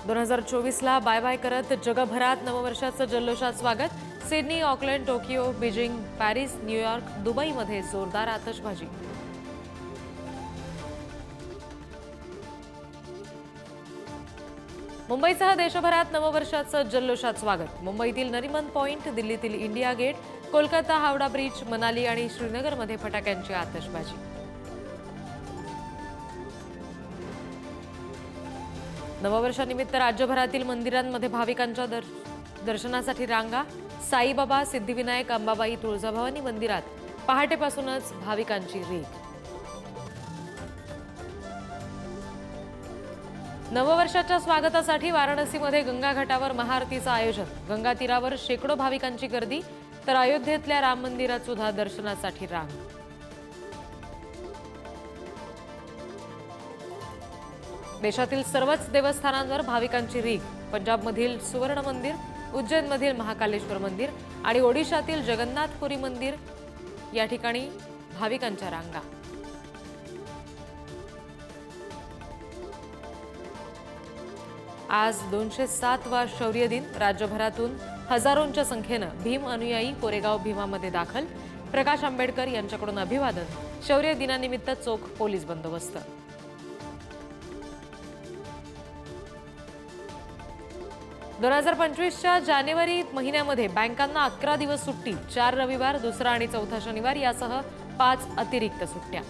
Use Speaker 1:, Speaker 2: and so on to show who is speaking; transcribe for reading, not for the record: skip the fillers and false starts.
Speaker 1: 2024ला bye bye करत जगभरात नववर्षाचं जल्लोषात स्वागत। Sydney, Auckland, Tokyo, Beijing, Paris, New York, दुबईमध्ये जोरदार आतषबाजी। मुंबईसह देशभरात नववर्षाचं जल्लोषात स्वागत। मुंबईतील नरिमन पॉइंट, दिल्लीतील India gate, Kolkata Howrah bridge, Manali आणि श्रीनगरमध्ये फटाक्यांची आतषबाजी। नववर्षानिमित्त राज्यभरातील मंदिरांमध्ये भाविकांच्या दर्शनासाठी रांगा। साईबाबा, सिद्धिविनायक, अंबाबाई, तुळजाभवानी मंदिरात पहाटेपासूनच भाविकांची रीघ। नववर्षाच्या स्वागतासाठी वाराणसीमध्ये गंगा घाटावर महाआरतीचं आयोजन। गंगा तीरावर शेकडो भाविकांची गर्दी, तर अयोध्येतल्या राम मंदिरात सुद्धा दर्शनासाठी रांग। देशातील सर्वच देवस्थानांवर भाविकांची रीघ। पंजाबमधील सुवर्ण मंदिर, उज्जैनमधील महाकालेश्वर मंदिर आणि ओडिशातील जगन्नाथपुरी मंदिर या ठिकाणी भाविकांच्या रांगा। आज 207वा शौर्य दिन। राज्यभरातून हजारोंच्या संख्येनं भीम अनुयायी कोरेगाव भीमामध्ये दाखल। प्रकाश आंबेडकर यांच्याकडून अभिवादन। शौर्य दिनानिमित्त चोख पोलीस बंदोबस्त। 2025च्या जानेवारी महिन्यामध्ये बँकांना 11 दिवस सुट्टी, 4 रविवार, दुसरा आणि चौथा शनिवार यासह 5 अतिरिक्त सुट्ट्या।